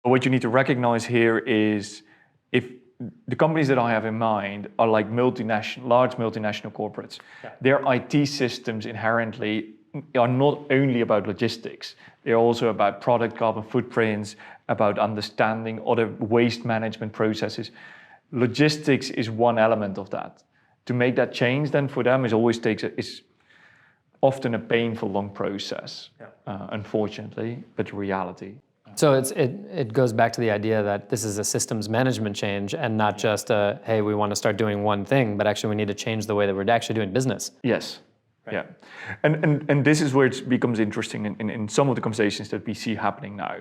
What you need to recognize here is if the companies that I have in mind are like large multinational corporates. Yeah. Their IT systems inherently are not only about logistics, they're also about product carbon footprints, about understanding other waste management processes. Logistics is one element of that. To make that change then for them is often a painful long process, unfortunately, but reality. So it goes back to the idea that this is a systems management change and not just hey, we want to start doing one thing, but actually we need to change the way that we're actually doing business. Yes. Right. Yeah. And this is where it becomes interesting in some of the conversations that we see happening now,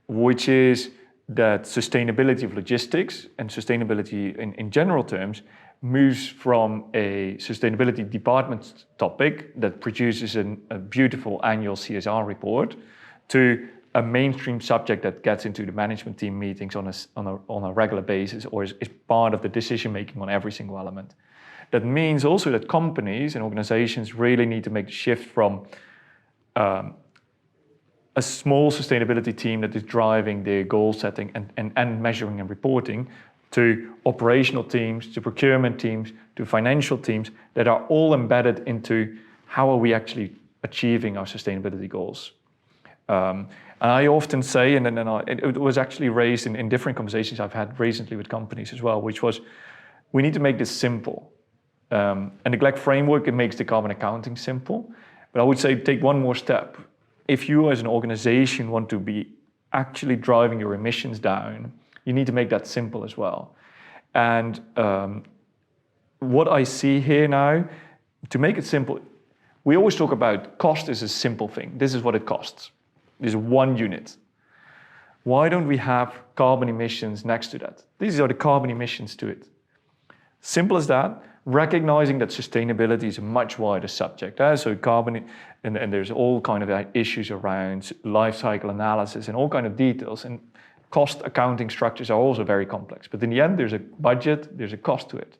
which is that sustainability of logistics and sustainability in general terms moves from a sustainability department topic that produces a beautiful annual CSR report to a mainstream subject that gets into the management team meetings on a regular basis or is part of the decision making on every single element. That means also that companies and organizations really need to make the shift from a small sustainability team that is driving their goal setting and measuring and reporting to operational teams, to procurement teams, to financial teams that are all embedded into how are we actually achieving our sustainability goals. And I often say, and then it was actually raised in different conversations I've had recently with companies as well, which was, we need to make this simple. And the GLAC framework, it makes the carbon accounting simple. But I would say take one more step. If you as an organization want to be actually driving your emissions down, you need to make that simple as well. And what I see here now, to make it simple, we always talk about cost is a simple thing. This is what it costs. There's one unit. Why don't we have carbon emissions next to that? These are the carbon emissions to it. Simple as that, recognizing that sustainability is a much wider subject. So carbon, and there's all kind of issues around life cycle analysis and all kind of details. And cost accounting structures are also very complex. But in the end, there's a budget, there's a cost to it.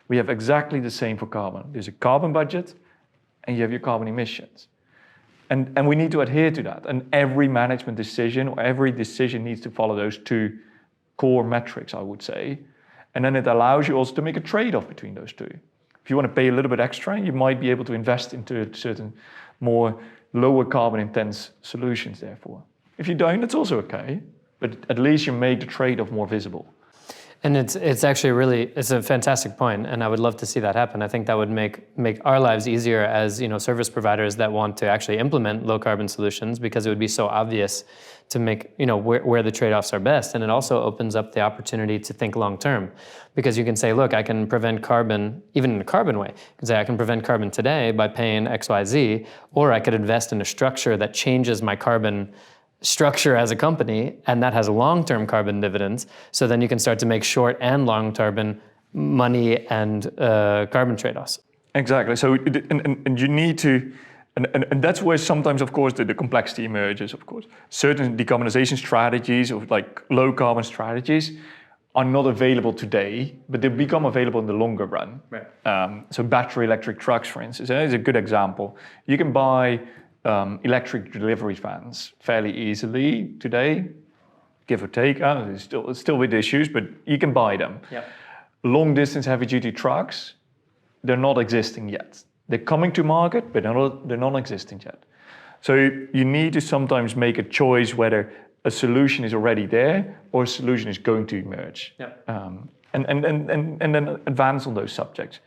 We have exactly the same for carbon. There's a carbon budget, and you have your carbon emissions. And we need to adhere to that. And every management decision or every decision needs to follow those two core metrics, I would say. And then it allows you also to make a trade-off between those two. If you want to pay a little bit extra, you might be able to invest into certain more lower carbon intense solutions, therefore. If you don't, that's also okay. But at least you make the trade-off more visible. And it's actually it's a fantastic point, and I would love to see that happen. I think that would make our lives easier as service providers that want to actually implement low carbon solutions, because it would be so obvious to make where the trade-offs are best. And it also opens up the opportunity to think long term, because you can say, look, I can prevent carbon even in a carbon way. You can say I can prevent carbon today by paying XYZ, or I could invest in a structure that changes my carbon structure as a company, and that has long-term carbon dividends. So then you can start to make short and long-term money and carbon trade-offs. Exactly. So and you need to, and that's where sometimes, of course, the complexity emerges. Of course, certain decarbonization strategies or like low carbon strategies are not available today, but they become available in the longer run. Right. So battery electric trucks, for instance, is a good example. You can buy electric delivery vans fairly easily today, give or take. It's still with issues, but you can buy them. Yep. Long distance heavy duty trucks, they're not existing yet. They're coming to market, but they're not existing yet. So you need to sometimes make a choice whether a solution is already there or a solution is going to emerge. Yep. And then advance on those subjects.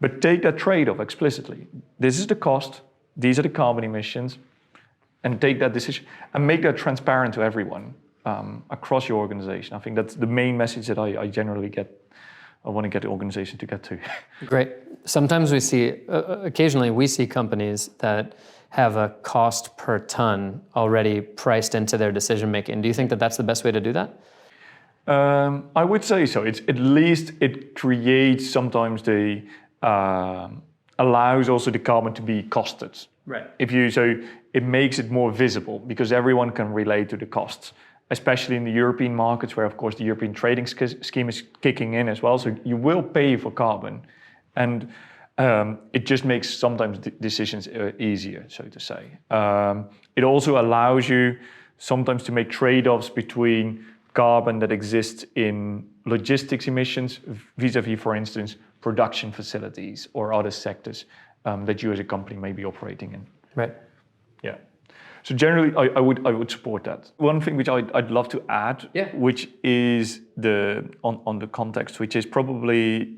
But take that trade-off explicitly. This is the cost. These are the carbon emissions, and take that decision and make that transparent to everyone across your organization. I think that's the main message that I generally I want to get the organization to get to. Great. Sometimes we see, occasionally we see companies that have a cost per ton already priced into their decision making. Do you think that that's the best way to do that? I would say so. It's at least it creates sometimes allows also the carbon to be costed. Right. So it makes it more visible because everyone can relate to the costs, especially in the European markets where, of course, the European trading scheme is kicking in as well. So you will pay for carbon, and it just makes sometimes decisions easier, so to say. It also allows you sometimes to make trade-offs between carbon that exists in logistics emissions vis-a-vis, for instance, production facilities or other sectors that you as a company may be operating in. Right. Yeah. So generally, I would support that. One thing which I'd love to add, which is on the context, which is probably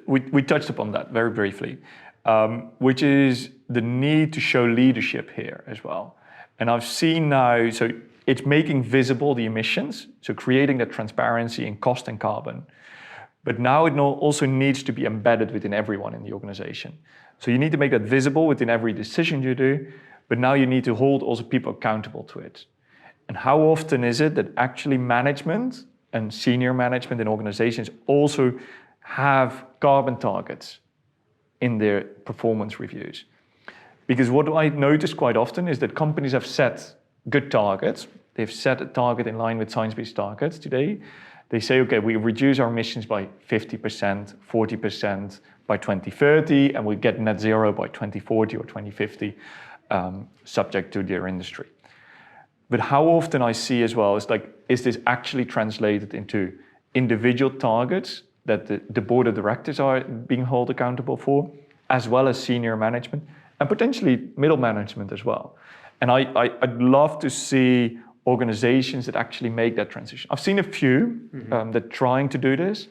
we touched upon that very briefly, which is the need to show leadership here as well. And I've seen now, so it's making visible the emissions, so creating that transparency in cost and carbon. But now it also needs to be embedded within everyone in the organization. So you need to make that visible within every decision you do, but now you need to hold also people accountable to it. And how often is it that actually management and senior management in organizations also have carbon targets in their performance reviews? Because what I notice quite often is that companies have set good targets. They've set a target in line with science-based targets today. They say, okay, we reduce our emissions by 50%, 40% by 2030, and we get net zero by 2040 or 2050, subject to their industry. But how often I see as well is this actually translated into individual targets that the board of directors are being held accountable for, as well as senior management, and potentially middle management as well. And I'd love to see organizations that actually make that transition. I've seen a few that are trying to do this,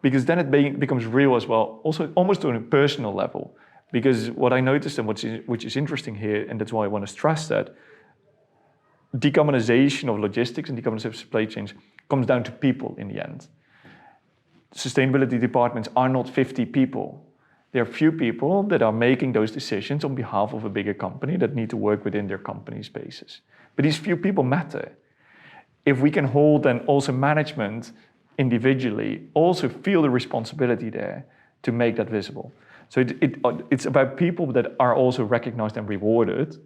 because then it becomes real as well, also almost on a personal level. Because what I noticed and which is interesting here, and that's why I want to stress that, decarbonization of logistics and decarbonization of supply chains comes down to people in the end. Sustainability departments are not 50 people. There are few people that are making those decisions on behalf of a bigger company that need to work within their company spaces. But these few people matter. If we can hold then also management individually, also feel the responsibility there to make that visible. So it's about people that are also recognized and rewarded,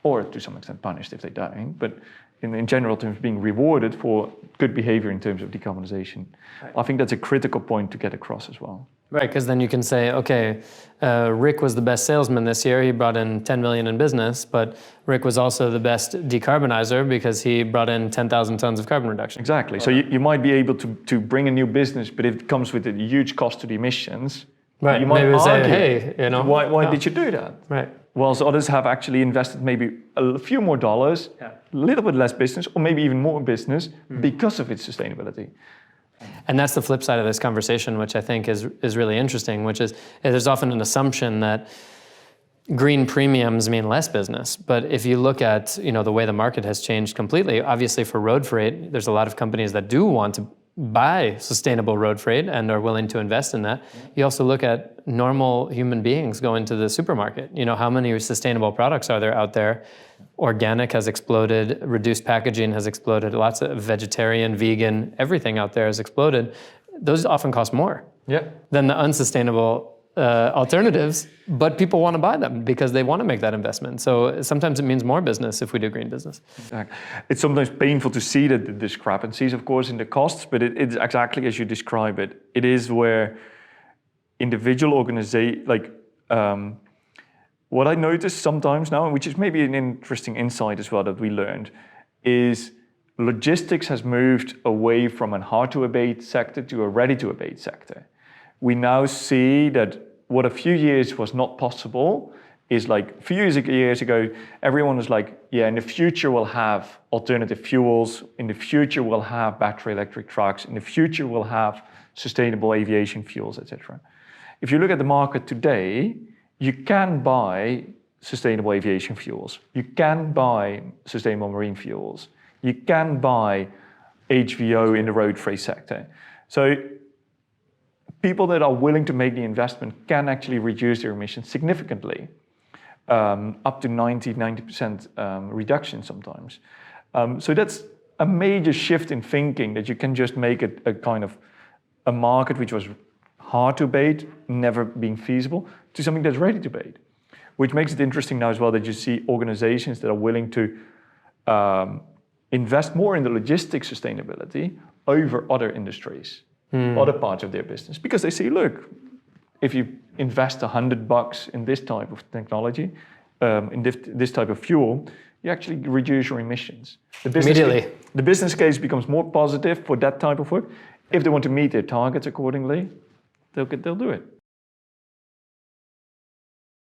or to some extent punished if they don't, but in general terms being rewarded for good behavior in terms of decarbonization. Right. I think that's a critical point to get across as well. Right, because then you can say, okay, Rik was the best salesman this year. He brought in 10 million in business, but Rik was also the best decarbonizer because he brought in 10,000 tons of carbon reduction. Exactly. So you might be able to bring a new business, but if it comes with a huge cost to the emissions, right. You might maybe argue, say, hey, you know, why did you do that? Right. Whilst others have actually invested maybe a few more dollars, a little bit less business, or maybe even more business because of its sustainability. And that's the flip side of this conversation, which I think is really interesting, which is there's often an assumption that green premiums mean less business. But if you look at the way the market has changed completely, obviously for road freight, there's a lot of companies that do want to buy sustainable road freight and are willing to invest in that. You also look at normal human beings going to the supermarket. How many sustainable products are there out there? Organic has exploded, reduced packaging has exploded, lots of vegetarian, vegan, everything out there has exploded. Those often cost more than the unsustainable alternatives, but people want to buy them because they want to make that investment. So sometimes it means more business if we do green business. Exactly. It's sometimes painful to see the discrepancies, of course, in the costs, but it's exactly as you describe it. It is where individual organizations, what I notice sometimes now, and which is maybe an interesting insight as well that we learned, is logistics has moved away from a hard-to-abate sector to a ready-to-abate sector. We now see that what a few years was not possible is a few years ago, everyone was like, yeah, in the future we'll have alternative fuels, in the future we'll have battery electric trucks, in the future we'll have sustainable aviation fuels, etc. If you look at the market today, you can buy sustainable aviation fuels, you can buy sustainable marine fuels, you can buy HVO in the road freight sector. So people that are willing to make the investment can actually reduce their emissions significantly, up to 90% reduction sometimes. So that's a major shift in thinking, that you can just make it a kind of a market which was hard to abate, never being feasible, to something that's ready to abate. Which makes it interesting now as well that you see organizations that are willing to invest more in the logistics sustainability over other industries. Other parts of their business, because they say, look, if you invest $100 in this type of technology, in this type of fuel, you actually reduce your emissions. The business case becomes more positive for that type of work. If they want to meet their targets accordingly, they'll do it.